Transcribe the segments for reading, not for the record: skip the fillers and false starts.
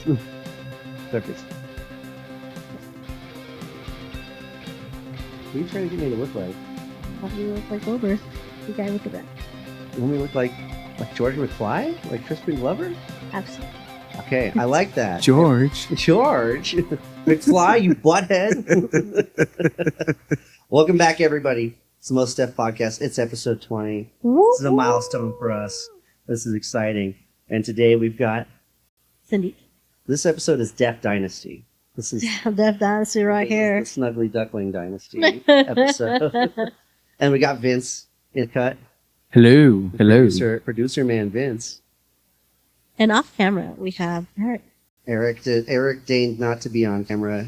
Perfect. What are you trying to get me to look like? How do you look like Wilbur? The guy with the red. You want me to look like George McFly? Like Crispin Glover? Absolutely. Okay, I like that. George. George McFly, you butthead. Welcome back, everybody. It's the Most Deaf Podcast. It's episode 20. This is a milestone for us. This is exciting. And today we've got... Cindy. This episode is Deaf Dynasty. This is Deaf Dynasty right here. the Snuggly Duckling Dynasty episode. And we got Vince in cut. Hello. Hello. Producer man Vince. And off camera, we have Erick. Erick deigned not to be on camera.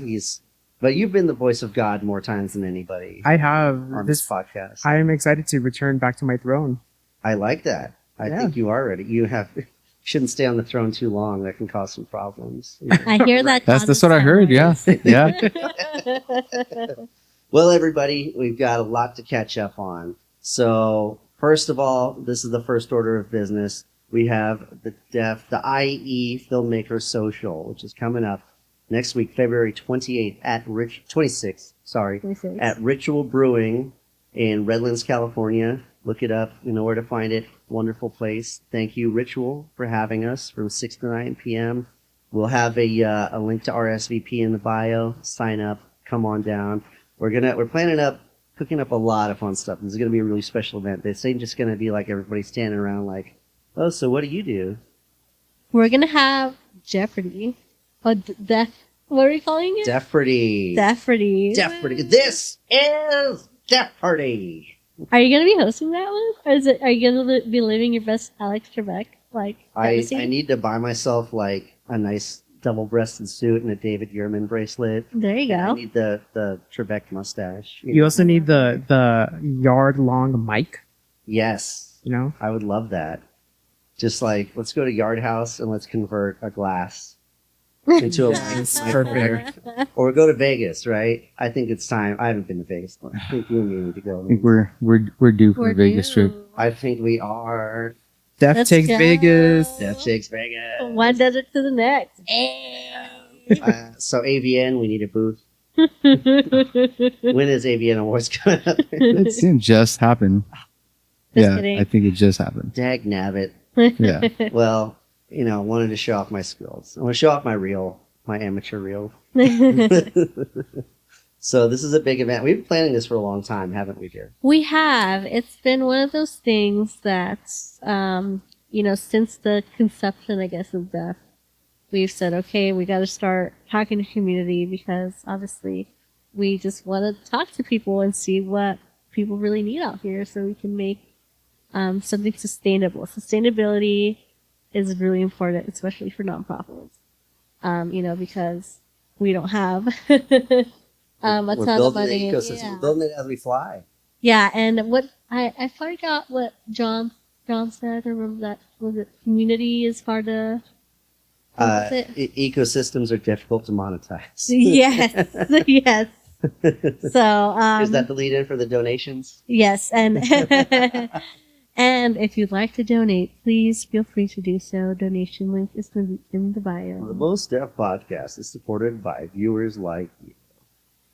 But you've been the voice of God more times than anybody. I have on this podcast. I am excited to return back to my throne. I like that. I think you are ready. You shouldn't stay on the throne too long. That can cause some problems. I hear that. That's what I heard. Yeah. Yeah. Well, everybody, we've got a lot to catch up on. So, first of all, this is the first order of business. We have the IE Filmmakers Social, which is coming up next week, February 28th at 26th, at Ritual Brewing in Redlands, California. Look it up. You know where to find it. Wonderful place. Thank you, Ritual, for having us from 6 to 9 p.m. We'll have a link to RSVP in the bio. Sign up. Come on down. We're planning cooking up a lot of fun stuff. This is going to be a really special event. This ain't just going to be like everybody standing around like, oh, so what do you do? We're going to have Jeopardy. What are we calling it? Jeopardy. Jeopardy. This is Jeopardy. Are you going to be hosting that one? Or are you going to be living your best Alex Trebek? I need to buy myself like a nice double-breasted suit and a David Yurman bracelet. There you go. I need the Trebek mustache. You also need the yard-long mic. Yes. You know? I would love that. Just like, let's go to Yard House and let's convert a glass into a mic. Perfect. Or go to Vegas, right? I think it's time. I haven't been to Vegas, but I think you and me need to go. I think we're due for a Vegas trip. I think we are. Death takes Vegas. Death takes Vegas. One does it to the next. So AVN, we need a booth. When is AVN Awards coming up? It didn't just happen. Kidding. I think it just happened. Dag nabbit. Yeah. Well, wanted to show off my skills. I want to show off my amateur reel. So this is a big event. We've been planning this for a long time, haven't we, dear? We have. It's been one of those things that, since the conception, I guess, of Deaf, we've said, okay, we got to start talking to community because obviously we just want to talk to people and see what people really need out here so we can make something sustainable. Sustainability is really important, especially for nonprofits, because we don't have a ton of money. We're building it as we fly. Yeah, and what I forgot what John said. Remember that? Was it community is hard to... Ecosystems are difficult to monetize. Yes, yes. So is that the lead-in for the donations? Yes, and and if you'd like to donate, please feel free to do so. Donation link is in the bio. The Most Deaf Podcast is supported by viewers like you.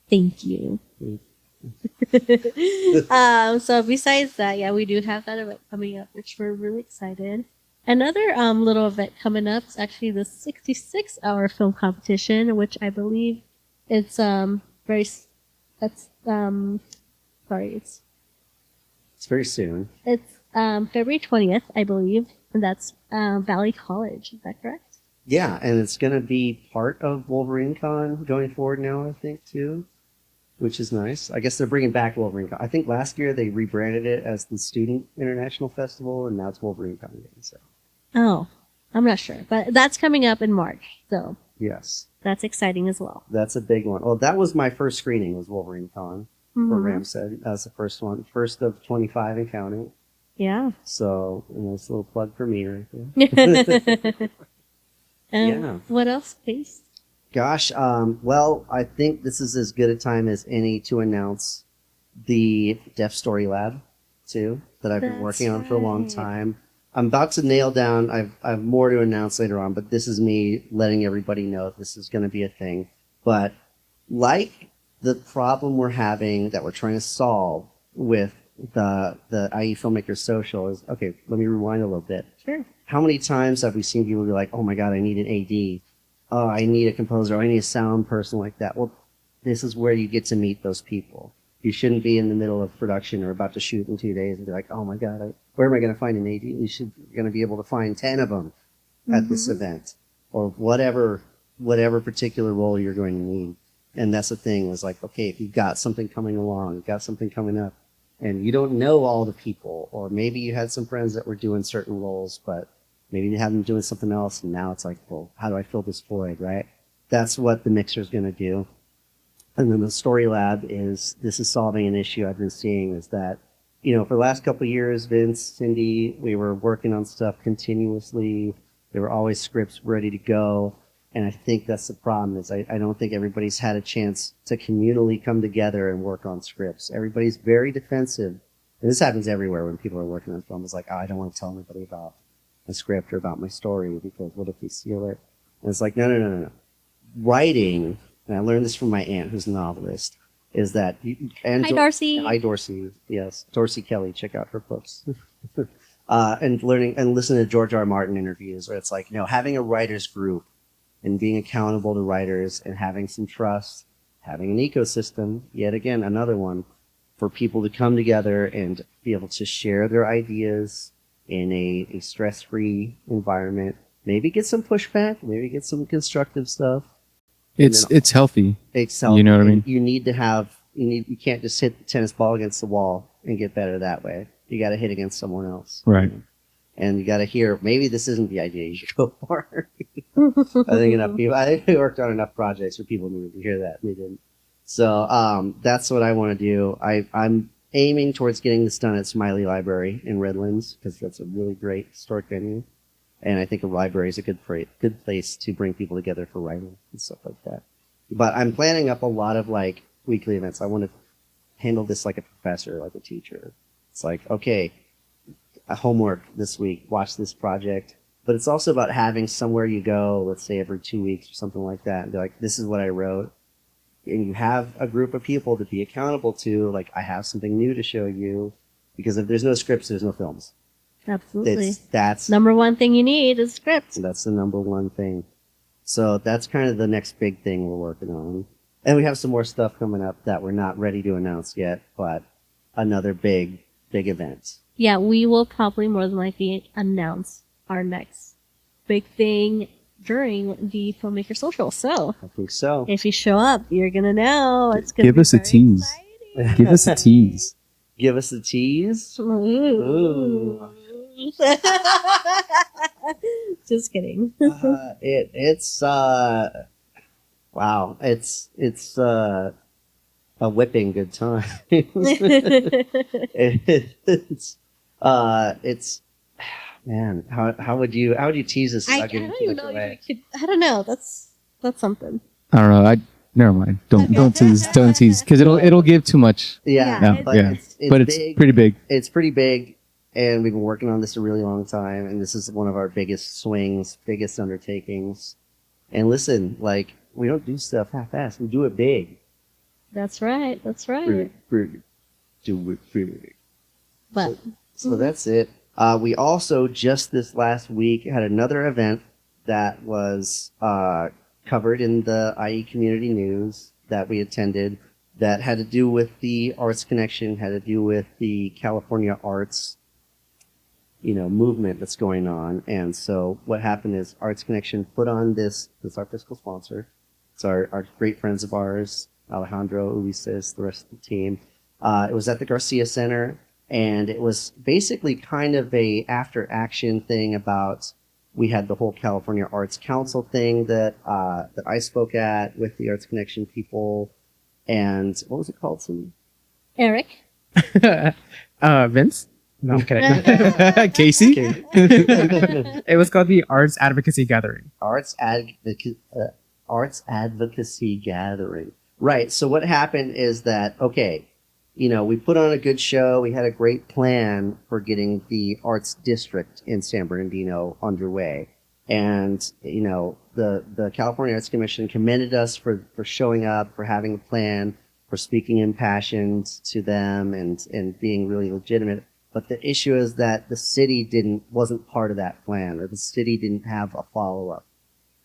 Thank you. So besides that, we do have that event coming up, which we're really excited. Another little event coming up is actually the 66-hour film competition, which I believe it's it's very soon. It's February 20th, I believe, and that's Valley College. Is that correct? Yeah, and it's going to be part of WolverineCon going forward now, I think, too, which is nice. I guess they're bringing back WolverineCon. I think last year they rebranded it as the Student International Festival, and now it's WolverineCon again. So. Oh, I'm not sure, but that's coming up in March, so. Yes. That's exciting as well. That's a big one. Well, that was my first screening, was WolverineCon for Ramsed. That was the first one. First of 25 and counting. Yeah. So, a nice little plug for me right there. Yeah. What else, please? Gosh, well, I think this is as good a time as any to announce the DEFF Story Lab, too, that I've been working on for a long time. I'm about to nail down. I've more to announce later on, but this is me letting everybody know this is going to be a thing. But like the problem we're having that we're trying to solve with the IE Filmmakers Social is, okay, let me rewind a little bit. Sure. How many times have we seen people be like, oh my God, I need an AD. Oh, I need a composer. I need a sound person like that. Well, this is where you get to meet those people. You shouldn't be in the middle of production or about to shoot in 2 days and be like, oh my God, where am I going to find an AD? You're going to be able to find 10 of them at this event or whatever particular role you're going to need. And that's the thing is like, okay, if you've got something coming along, you've got something coming up, and you don't know all the people, or maybe you had some friends that were doing certain roles, but maybe you have them doing something else, and now it's like, well, how do I fill this void, right? That's what the mixer is going to do. And then the Story Lab this is solving an issue I've been seeing is that, for the last couple of years, Vince, Cindy, we were working on stuff continuously. There were always scripts ready to go. And I think that's the problem is I don't think everybody's had a chance to communally come together and work on scripts. Everybody's very defensive. And this happens everywhere when people are working on film. It's like, oh, I don't want to tell anybody about a script or about my story because what if we steal it? And it's like, no. Writing, and I learned this from my aunt who's a novelist, is that... Hi, Darcy. Hi, Dorsey. Yes. Dorsey Kelly. Check out her books. And listening to George R. Martin interviews where it's like, having a writer's group and being accountable to writers and having some trust, having an ecosystem, yet again, another one, for people to come together and be able to share their ideas in a stress-free environment. Maybe get some pushback, maybe get some constructive stuff. It's healthy. It's healthy. You know what I mean? You need to have, you can't just hit the tennis ball against the wall and get better that way. You got to hit against someone else. Right. And you got to hear, maybe this isn't the idea you should go for. I think we worked on enough projects where people needed to hear that and they didn't. So that's what I want to do. I'm aiming towards getting this done at Smiley Library in Redlands because that's a really great historic venue. And I think a library is a good place to bring people together for writing and stuff like that. But I'm planning up a lot of like weekly events. I want to handle this like a professor, like a teacher. It's like, okay, a homework this week, watch this project. But it's also about having somewhere you go, let's say every 2 weeks or something like that, and be like, this is what I wrote. And you have a group of people to be accountable to, like, I have something new to show you. Because if there's no scripts, there's no films. Absolutely. That's number one thing you need is scripts. That's the number one thing. So that's kind of the next big thing we're working on. And we have some more stuff coming up that we're not ready to announce yet, but another big event. Yeah, we will probably more than likely announce our next big thing during the Filmmaker Social. So I think so. if you show up, you're going to know. It's going to Give be us a very tease. exciting. Give us a tease. Give us a tease. Ooh. Just kidding. Wow. It's a whipping good time. Man, how would you tease us? I don't even know if you could. I don't know. That's something. I don't know. Never mind. Don't tease. Don't tease because it'll give too much. Yeah, Yeah, but yeah. It's big. pretty big. It's pretty big, and we've been working on this a really long time, and this is one of our biggest swings, biggest undertakings. And listen, like, we don't do stuff half-assed. We do it big. That's right. That's right. Big. Do it big. But So that's it. We also, just this last week, had another event that was covered in the IE Community News that we attended that had to do with the Arts Connection, had to do with the California arts, movement that's going on. And so what happened is Arts Connection put on this our fiscal sponsor. It's our great friends of ours, Alejandro, Ulises, the rest of the team. It was at the Garcia Center, and it was basically kind of a after action thing about, we had the whole California Arts Council thing that I spoke at with the Arts Connection people. And what was it called, Cindy? Eric. Vince? No, I'm kidding. Casey? It was called the Arts Advocacy Gathering. Arts Advocacy Gathering. Right. So what happened is that, okay, we put on a good show. We had a great plan for getting the arts district in San Bernardino underway. And, the California Arts Commission commended us for showing up, for having a plan, for speaking impassioned to them and being really legitimate. But the issue is that the city wasn't part of that plan, or the city didn't have a follow-up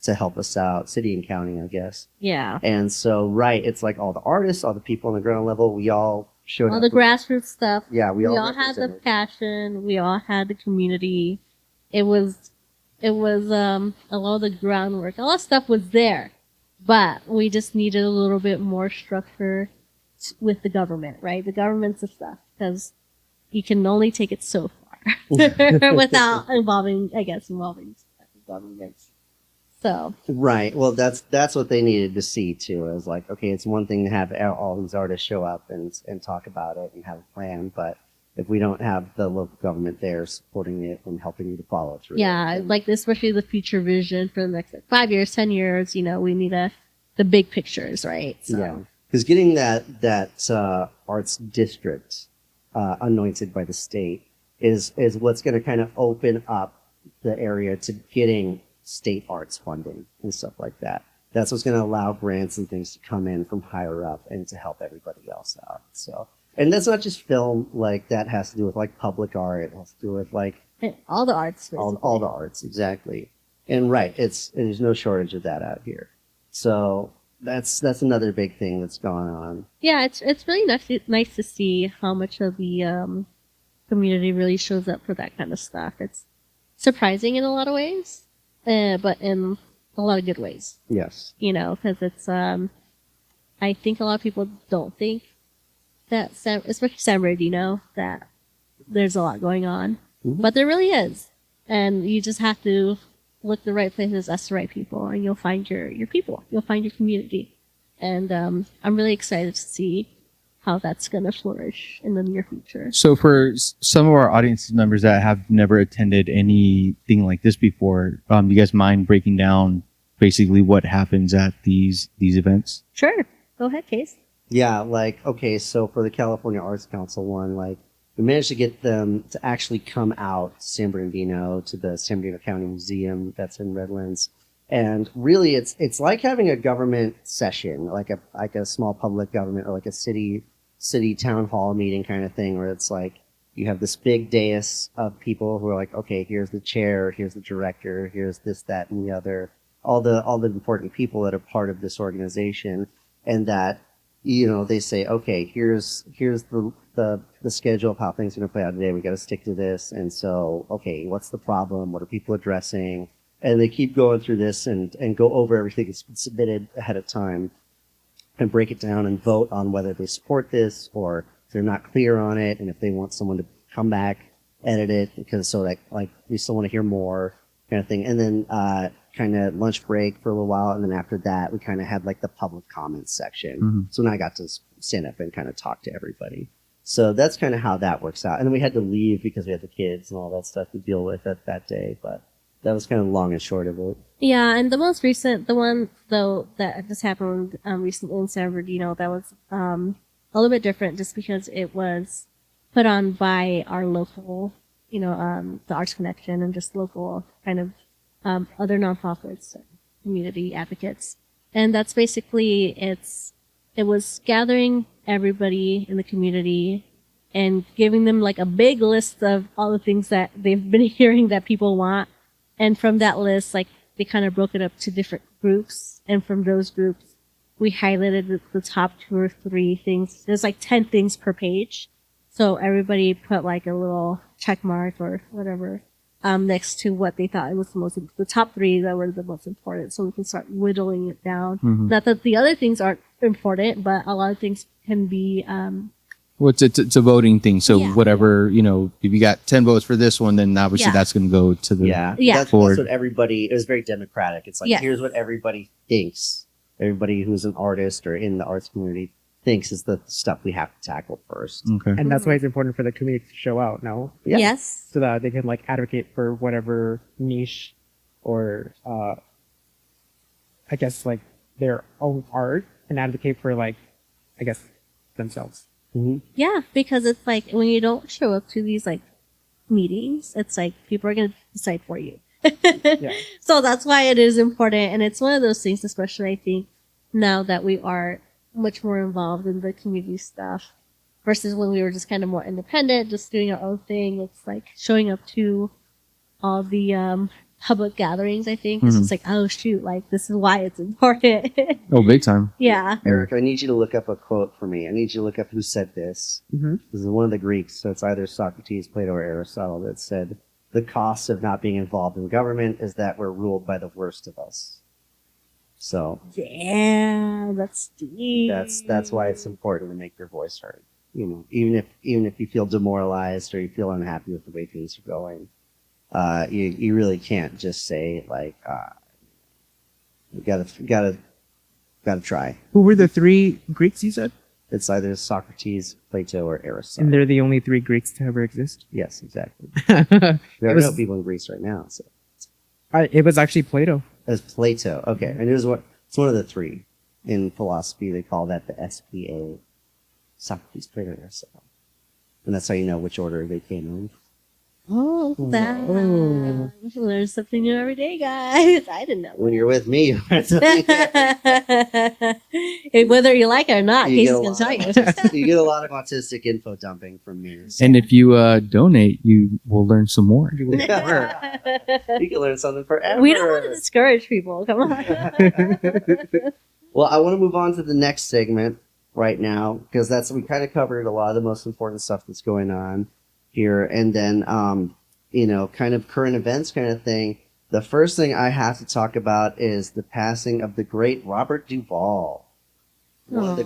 to help us out, city and county, I guess. Yeah. And so, right, it's like all the artists, all the people on the ground level, we all showed All up. the grassroots stuff. Yeah, we all had the represented. passion. We all had the community. It was a lot of the groundwork. A lot of stuff was there, but we just needed a little bit more structure with the government, right? The government's the stuff, because you can only take it so far without involving governments. So Right. Well, that's what they needed to see too. It was like, okay, it's one thing to have all these artists show up and talk about it and have a plan, but if we don't have the local government there supporting it and helping you to follow through, yeah, like especially the future vision for the next 5 years, 10 years, we need the big pictures, right? So. Yeah, because getting that arts district anointed by the state is what's going to kind of open up the area to getting state arts funding and stuff like that. That's what's going to allow grants and things to come in from higher up and to help everybody else out. So, and that's not just film. Like, that has to do with like public art. It has to do with like All the arts. all the arts, exactly. And right, there's no shortage of that out here. So that's another big thing that's going on. Yeah, it's really nice to see how much of the community really shows up for that kind of stuff. It's surprising in a lot of ways, but in a lot of good ways. Yes. Because it's I think a lot of people don't think that, especially San Bernardino, that there's a lot going on, but there really is, and you just have to look the right places, ask the right people, and you'll find your people. You'll find your community, and I'm really excited to see how that's going to flourish in the near future. So for some of our audience members that have never attended anything like this before, do you guys mind breaking down basically what happens at these events? Sure, go ahead, Case. Yeah, like, okay, so for the California Arts Council one, like, we managed to get them to actually come out to San Bernardino, to the San Bernardino County Museum that's in Redlands. And really, it's like having a government session, like a small public government, or like a city town hall meeting kind of thing, where it's like you have this big dais of people who are like, okay, here's the chair, here's the director, here's this, that, and the other, all the important people that are part of this organization, and that, they say, okay, here's the schedule of how things are going to play out today. We got to stick to this. And so, okay, what's the problem? What are people addressing? And they keep going through this and go over everything that's been submitted ahead of time and break it down and vote on whether they support this or if they're not clear on it, and if they want someone to come back, edit it, because we still want to hear more kind of thing. And then kind of lunch break for a little while, and then after that we kind of had like the public comments section. Mm-hmm. So then I got to stand up and kind of talk to everybody. So that's kind of how that works out. And then we had to leave because we had the kids and all that stuff to deal with that day, but that was kind of long and short of it. Yeah, and the most recent, the one though that just happened recently in San Bernardino, that was a little bit different, just because it was put on by our local, the Arts Connection, and just local kind of other nonprofits, community advocates, and that's basically it was gathering everybody in the community and giving them like a big list of all the things that they've been hearing that people want. And from that list, like, they kind of broke it up to different groups. And from those groups, we highlighted the top 2 or 3 things. There's like 10 things per page. So everybody put like a little check mark or whatever next to what they thought was the top 3 that were the most important. So we can start whittling it down. Mm-hmm. Not that the other things aren't important, but a lot of things can be Well, it's a voting thing. So Yeah. whatever, if you got 10 votes for this one, then obviously Yeah. that's going to go to the Yeah. That's what it was very democratic. It's like, Yeah. here's what everybody thinks. Everybody who's an artist or in the arts community thinks is the stuff we have to tackle first. Okay. And that's why it's important for the community to show out, no? Yeah. Yes. So that they can like advocate for whatever niche or I guess like their own art, and advocate for like, I guess, themselves. Yeah, because it's like when you don't show up to these like meetings, it's like people are going to decide for you. So that's why it is important. And it's one of those things, especially I think now that we are much more involved in the community stuff versus when we were just kind of more independent, just doing our own thing. It's like showing up to all the public gatherings, I think. It's just like, oh shoot, like this is why it's important. Oh, big time. Yeah. Eric, I need you to look up a quote for me. I need you to look up who said this. This is one of the Greeks, so it's either Socrates, Plato, or Aristotle that said, the cost of not being involved in government is that we're ruled by the worst of us. So yeah, that's deep. that's why it's important to make your voice heard. You know, even if you feel demoralized or you feel unhappy with the way things are going, you really can't just say like, you gotta try. Who were the 3 Greeks you said? It's either Socrates, Plato, or Aristotle. And they're the only 3 Greeks to ever exist? Yes, exactly. It There are was- no people in Greece right now. So It was actually Plato. as Plato, okay, and it's one of the 3 in philosophy. They call that the SPA: Socrates, Plato, Aristotle, and that's how you know which order they came in. Oh, that. Learn something new every day, guys. I didn't know. When you're with me, you learn something. Whether you like it or not, You Casey's get a going to tell lot- you. you get a lot of autistic info dumping from me. So. And if you donate, you will learn some more. You can learn something forever. We don't want to discourage people. Come on. Well, I want to move on to the next segment right now because we kind of covered a lot of the most important stuff that's going on here, and then kind of current events kind of thing. The first thing I have to talk about is the passing of the great Robert Duvall, one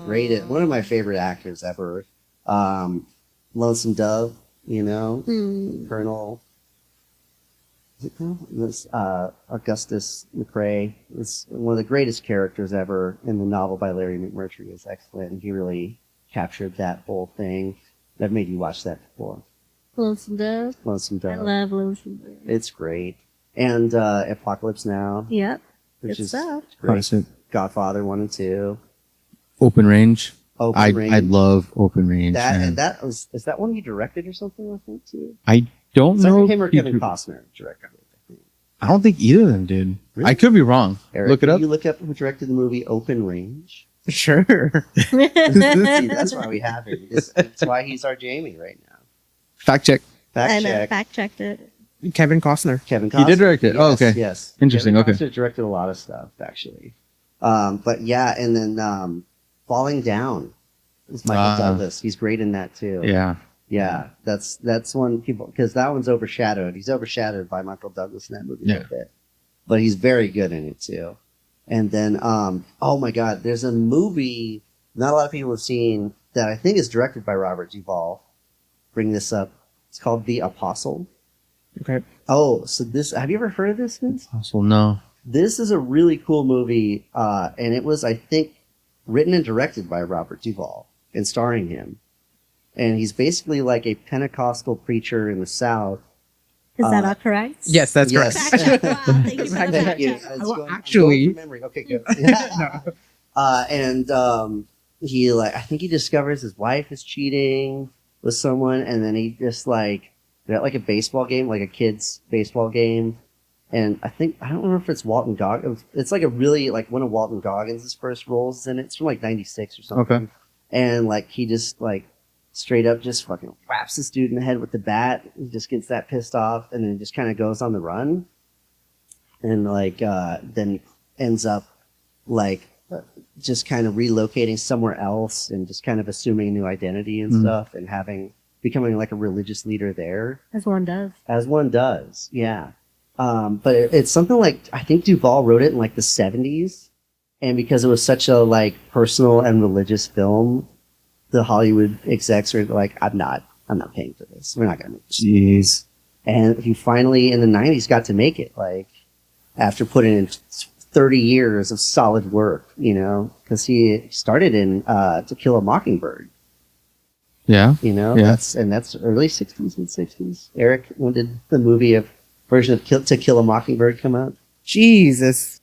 of my favorite actors ever. Lonesome Dove, Colonel. Is it Colonel? This Augustus McRae is one of the greatest characters ever in the novel by Larry McMurtry. Is excellent, and he really captured that whole thing. I've made you watch that before. Lonesome Dove. Lonesome Dove. I love Lonesome Dove. It's great. And Apocalypse Now, Yep. which Good is stuff. great. Godfather 1 and 2. Open Range. Open Range. I love Open Range. that. man. And that is that one you directed or something? I think too. I don't It's know. like him or if he Kevin did- Costner directed it. I think. I don't think either of them did. Really? I could be wrong. Eric, Look it can up. You look up who directed the movie Open Range. Sure. See, that's why we have him. That's why he's our Jamie right now. Fact check. Fact check. Fact checked it. Kevin Costner. Kevin Costner. He did direct it. Yes, Oh, okay. Yes. Interesting, Kevin okay. Costner directed a lot of stuff, actually. But yeah, and then Falling Down is Michael Douglas. He's great in that too. Yeah. Yeah, that's one people because that one's overshadowed. He's overshadowed by Michael Douglas in that movie a little bit, but he's very good in it too. And then, oh my God, there's a movie not a lot of people have seen that I think is directed by Robert Duvall. Bring this up. It's called The Apostle. Okay. Oh, so have you ever heard of this, Vince? Also, no. This is a really cool movie, and it was, I think, written and directed by Robert Duvall and starring him. And he's basically like a Pentecostal preacher in the South. Is that all correct? Yes, that's Yes. correct. Fact check. Wow, thank you for the Thank fact you. check. It's Well, going- I'm actually- going from memory. Okay, good. He I think he discovers his wife is cheating with someone, and then he just they're at like a baseball game, like a kid's baseball game, and I don't remember if it's Walton Goggins. It's like a really one of Walton Goggins' first roles in it. It's from like '96 or something. Okay. And he just straight up just fucking whaps this dude in the head with the bat. He just gets that pissed off, and then just kind of goes on the run, and then ends up just kind of relocating somewhere else and just kind of assuming a new identity and stuff, and becoming like a religious leader there, As one does. as one does. Yeah. But it's something I think Duvall wrote it in the 70s, and because it was such a personal and religious film, the Hollywood execs are like, I'm not paying for this. We're not gonna make this. Jeez. And he finally in the 90s got to make it, after putting in 30 years of solid work, because he started in To Kill a Mockingbird. Yeah. Yeah. That's early 60s, mid 60s. Eric, when did the version of To Kill a Mockingbird come out? Jesus.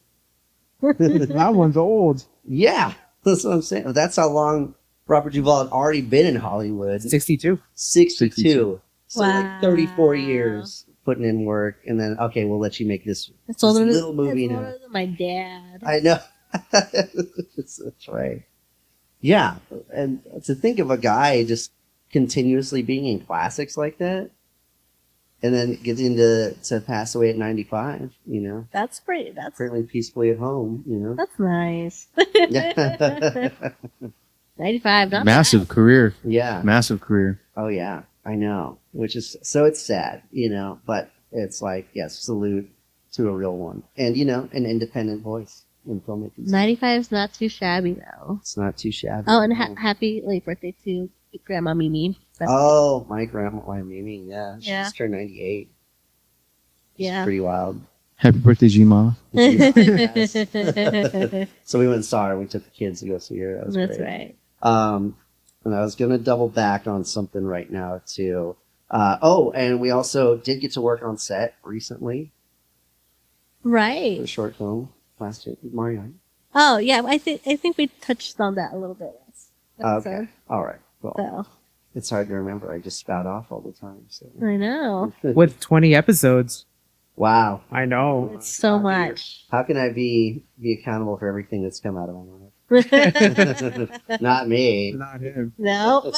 That one's old. Yeah, that's what I'm saying. That's how long Robert Duvall had already been in Hollywood. 62. 62. So Wow. like 34 years putting in work, and then okay, we'll let you make this It's older than, little movie it's now. older than my dad. I know. That's right. Yeah, and to think of a guy just continuously being in classics like that, and then getting to pass away at 95, you know, That's pretty. That's currently peacefully at home, you know. nice. Yeah. 95. Not Massive career. Yeah. Massive career. Oh yeah, I know. Which is so it's sad, you know, but it's like yes, salute to a real one, and you know, an independent voice in filmmaking. 95 is not too shabby though. It's not too shabby. Oh, and happy late birthday to Grandma Mimi. Oh, my grandma, my Mimi, yeah, she Yeah. just turned 98. It's Yeah. pretty wild. Happy birthday, G-Ma. Yes. So we went and saw her. We took the kids to go see her. That was That's great. right. And I was going to double back on something right now, too. And we also did get to work on set recently for a Right. short film last year. Mario. Oh yeah, I think we touched on that a little bit last Okay. episode. All right. Well, So it's hard to remember. I just spout off all the time. So. I know With 20 episodes. Wow. I know. it's so much. How can I be accountable for everything that's come out of my mouth? Not me. Not him. No.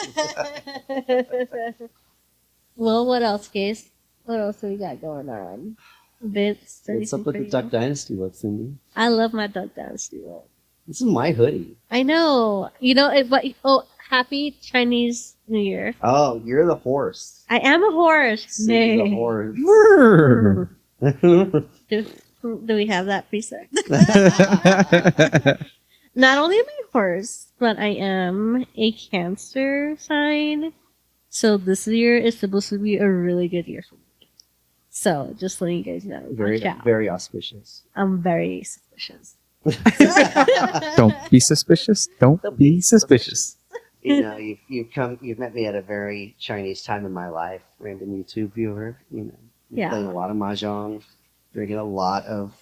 Well, what else, Case? What else do we got going on? Vince, What's up with the Duck Dynasty look, Cindy? I love my Duck Dynasty look. This is my hoodie. I know. You know, happy Chinese New Year. Oh, you're the horse. I am a horse. Cindy's the Nay. horse. Do we have that preset? Not only am I a horse, but I am a Cancer sign. So this year is supposed to be a really good year for me. So just letting you guys know. very, Watch out. very auspicious. I'm very suspicious. Don't be suspicious. Don't be suspicious. You know, you've met me at a very Chinese time in my life. Random YouTube viewer. You know, Yeah. playing a lot of mahjong, drinking a lot of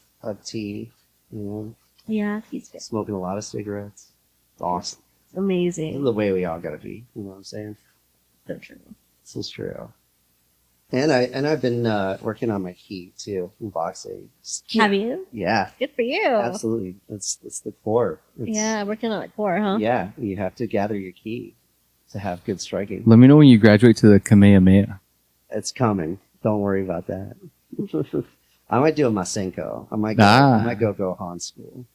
tea. You know, Yeah, he's good. smoking a lot of cigarettes. It's awesome. It's This is amazing. the way we all gotta be. You know what I'm saying? So true. This is true. And I've been working on my key too in boxing. Have you? Yeah, Good for you. absolutely. It's the core. Yeah, working on a core, huh? Yeah, you have to gather your key to have good striking. Let me know when you graduate to the Kamehameha. It's coming. Don't worry about that. I might do a Masenko. I might go Gohan school.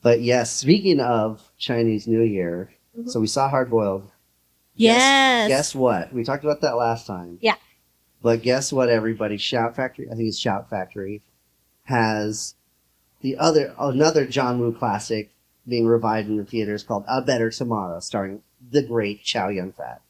But yes, speaking of Chinese New Year, Mhm. so we saw Hard Boiled. Yes. Guess what? We talked about that last time. Yeah. But guess what, everybody? Shout Factory, I think it's Shout Factory, has another John Woo classic being revived in the theaters called A Better Tomorrow, starring the great Chow Yun-fat.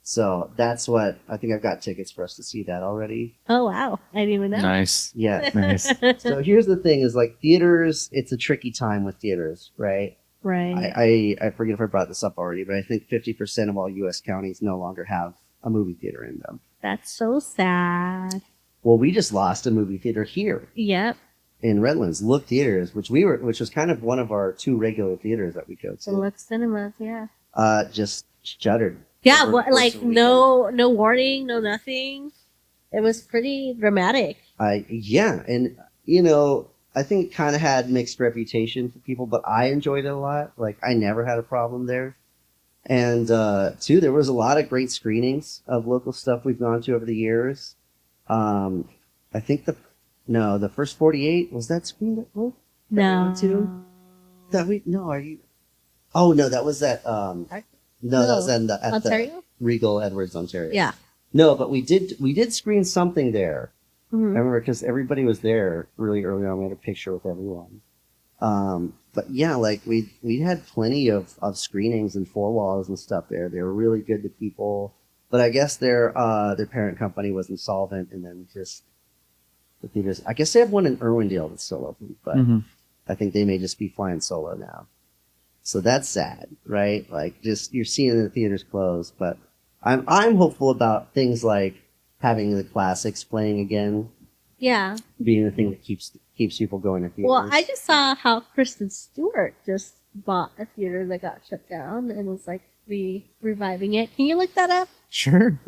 So that's what, I think I've got tickets for us to see that already. Oh wow, I didn't even know. Nice. Yeah. Nice. So here's the thing is like theaters, it's a tricky time with theaters, right? Right. I forget if I brought this up already, but I think 50% of all U.S. counties no longer have a movie theater in them. That's so sad. Well, we just lost a movie theater here Yep. in Redlands, Look Theaters, which was kind of one of our two regular theaters that we go So to. Lux Cinemas, yeah. Just shuttered. Yeah, Over the what, course like of the weekend. no warning, no nothing. It was pretty dramatic. Yeah, and you know, I think it kind of had mixed reputation for people, but I enjoyed it a lot. Like I never had a problem there. And two, there was a lot of great screenings of local stuff we've gone to over the years. I think the first 48 was that screened at Look? No. too? Are you? Oh no, that was at no, that was at the Ontario? Regal Edwards, Ontario. Yeah. No, but we did screen something there. I Mhm. remember because everybody was there really early on. We had a picture with everyone. But yeah, like we had plenty of screenings and four walls and stuff there. They were really good to people. But I guess their parent company was insolvent, and then just the theaters. I guess they have one in Irwindale that's still open, but Mhm. I think they may just be flying solo now. So that's sad, right? Like just you're seeing the theaters close, but I'm hopeful about things like having the classics playing again, Yeah. being the thing that keeps people going to theaters. Well, I just saw how Kristen Stewart just bought a theater that got shut down and was like reviving it. Can you look that up? Sure.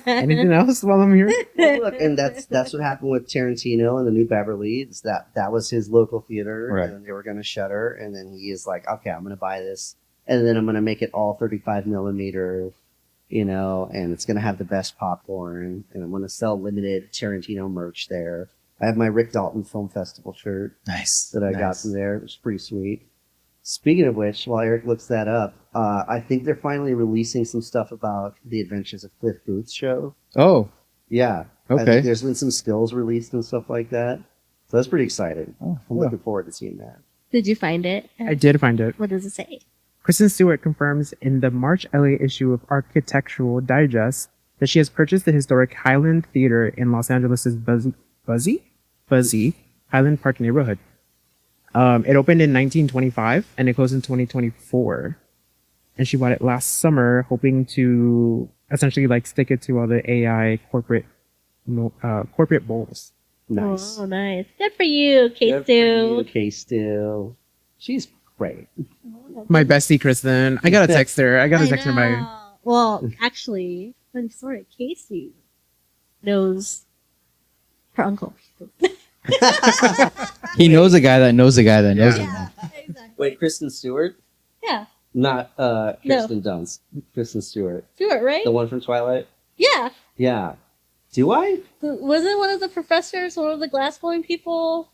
Anything else while I'm here? Well, look, and that's what happened with Tarantino and the New Beverly. Is that was his local theater, Right. and they were going to shutter, and then he is like, okay, I'm going to buy this, and then I'm going to make it all 35 millimeter, and it's going to have the best popcorn, and I'm going to sell limited Tarantino merch there. I have my Rick Dalton Film Festival shirt Nice. that I got from there. It was pretty sweet. Speaking of which, while Eric looks that up, I think they're finally releasing some stuff about the Adventures of Cliff Booth's show. Oh, Yeah. I okay. think there's been some stills released and stuff like that. So that's pretty exciting. Oh, I'm yeah. looking forward to seeing that. Did you find it? I did find it. What does it say? Kristen Stewart confirms in the March LA issue of Architectural Digest that she has purchased the historic Highland Theater in Los Angeles' Buzzy Highland Park neighborhood. It opened in 1925 and it closed in 2024. And she bought it last summer, hoping to essentially like stick it to all the AI corporate bowls. Nice. Oh, nice. Good for you, Good for K-Stu. you, K-Stu. She's great. My bestie, Kristen. I gotta text her. I gotta text her by. Well, actually, funny story. Casey knows her uncle. He knows a guy that knows a guy that knows him. Yeah, exactly. Wait, Kristen Stewart? Yeah, Not Kristen Dunst. Kristen Stewart. do it right. The one from Twilight? Yeah, Yeah. Do I? wasn't one of the professors one of the glass blowing people,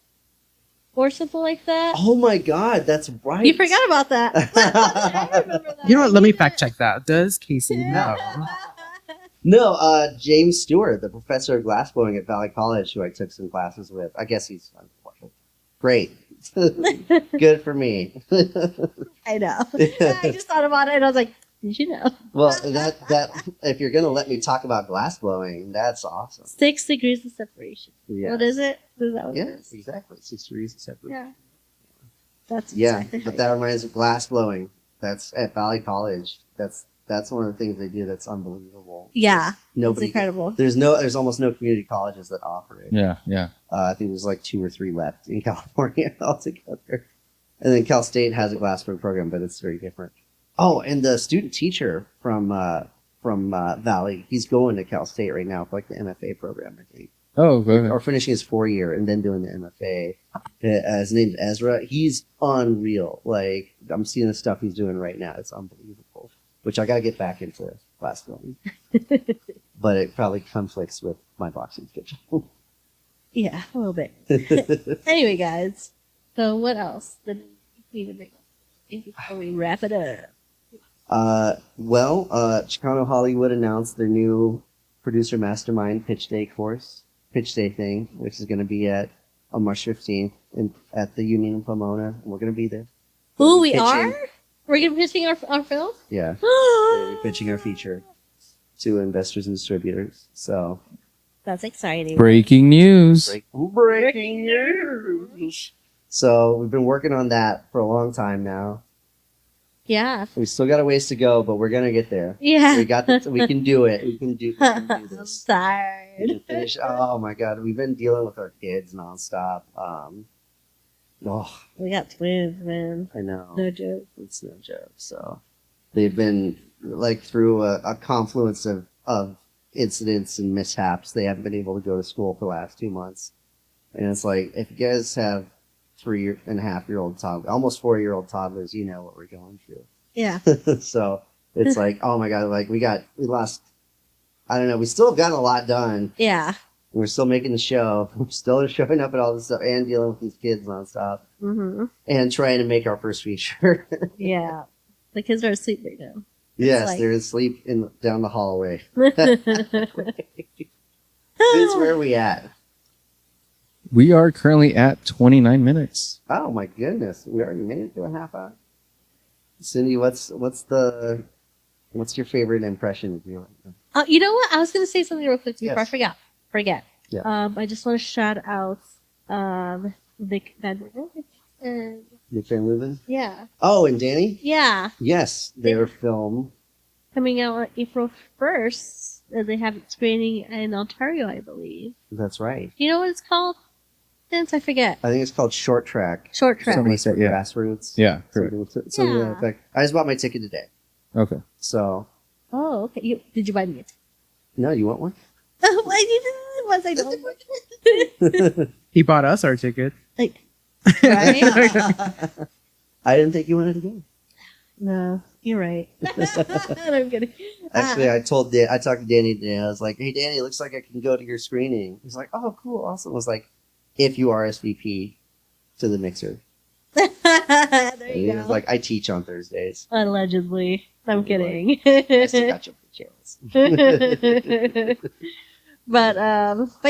or something like that? Oh my god, that's right. You forgot about that. I remember that. You know what? Let me fact check that. Does Casey know? No, James Stewart, the professor of glassblowing at Valley College, who I took some classes with. I guess he's great. Good for me. I know. I just thought about it and I was like, did you know? Well, that if you're gonna let me talk about glassblowing, that's awesome. 6 degrees of separation. Yeah. What is it? Is that what Yeah, it is? exactly. 6 degrees of separation. Yeah. That's Yeah, exactly but right. that reminds me of glassblowing. That's at Valley College. That's one of the things they do that's unbelievable. Yeah. It's Nobody. incredible. There's almost no community colleges that offer it. Yeah, yeah. I think there's like 2 or 3 left in California altogether. And then Cal State has a glassblowing program, but it's very different. Oh, and the student teacher from Valley, he's going to Cal State right now for like the MFA program, I think, Oh, good. or finishing his 4-year and then doing the MFA. His name's Ezra. He's unreal. Like I'm seeing the stuff he's doing right now. It's unbelievable. Which I got to get back into glassblowing, but it probably conflicts with my boxing schedule. Yeah, a little bit. Anyway, guys. So what else did we need to make before we wrap it up? Chicano Hollywood announced their new producer mastermind pitch day thing, which is going to be on March 15th at the Union in Pomona. And we're going to be there. Who we Pitching. are? We're gonna be pitching our film? Yeah. We're pitching our feature to investors and distributors. So That's exciting. Breaking news. breaking news. So we've been working on that for a long time now. Yeah. We still got a ways to go, but we're going to get there. Yeah. We can do it. We can do I'm this. tired. We can finish. Oh my god, we've been dealing with our kids nonstop. We got twins, man. I know. No joke. It's no joke. So they've been like through a confluence of incidents and mishaps. They haven't been able to go to school for the last 2 months. And it's like, if you guys have 3.5-year-old toddlers, almost 4-year-old toddlers, you know what we're going through. Yeah. So it's like, oh my god, like we lost, I don't know, we still have gotten a lot done. Yeah. We're still making the show. We're still showing up at all this stuff and dealing with these kids nonstop Mm-hmm. and trying to make our first feature. Yeah. The kids are asleep right now. Yes, like- they're asleep down the hallway. That's Vince, where are we at? We are currently at 29 minutes. Oh my goodness, we already made it to a half hour. Cindy, what's your favorite impression of you? You know what? I was going to say something real quick before Yes. I forget. Yeah. I just want to shout out Vic Van and Nick Van Leeuwen? yeah. Oh, and Danny? Yeah. Yes, their film. Coming out on April 1st. They have it screening in Ontario, I believe. That's right. Do you know what it's called? distance? I forget. I think it's called Short Track. Short track. Something like that, yeah. Grassroots. Yeah, correct. Something to Yeah. that effect. I just bought my ticket today. Okay. So, Oh, okay. Did you buy me it? no, you want one? Why didn't once I don't. He bought us our ticket. Like, right? I didn't think you wanted to go. No, you're right. I'm kidding. Actually, I talked to Danny today. I was like, "Hey, Danny, it looks like I can go to your screening." He's like, "Oh, cool, awesome." I was like, "If you RSVP to the mixer." There And you he was go. like, "I teach on Thursdays." Allegedly. I'm kidding. I still got you for chance. but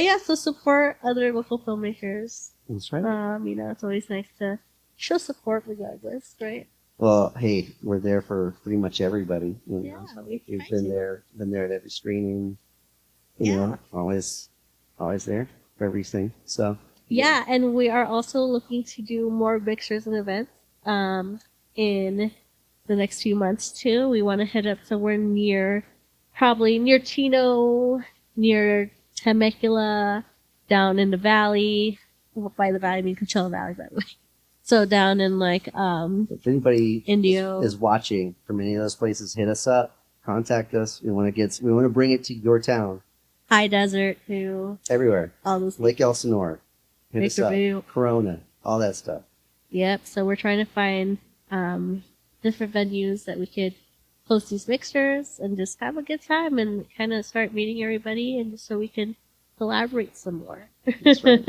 yeah, so support other local filmmakers. That's right. You know, it's always nice to show support regardless, right? Well, hey, we're there for pretty much everybody. You know? Yeah, we We've try been to. there at every screening. You know, always there for everything. So Yeah, and we are also looking to do more mixers and events in the next few months too. We want to hit up somewhere probably near Chino, near Temecula, down in the valley. By the valley, I mean Coachella Valley, by the way. So down in like if anybody Indio. is watching from any of those places, hit us up, contact us. We want to bring it to your town, High Desert to everywhere. all those. Lake Elsinore, hit us up. Victorville. Corona, all that stuff. Yep. So we're trying to find different venues that we could host these mixers and just have a good time and kind of start meeting everybody and just so we can collaborate some more. That's right.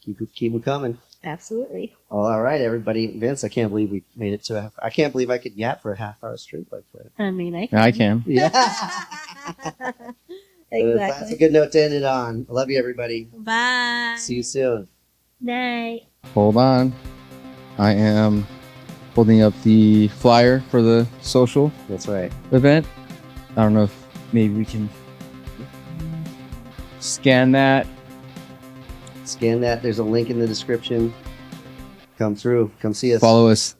Keep them coming. Absolutely. All right, everybody. Vince, I can't believe we made it to I can't believe I could yap for a half hour straight like that. I mean, I Yeah, I can. Yeah. exactly. That's a good note to end it on. I love you, everybody. Bye. See you soon. Night. Hold on. I am holding up the flyer for the social That's right. event. I don't know if maybe we can scan that. Scan that. There's a link in the description. Come through. Come see us. Follow us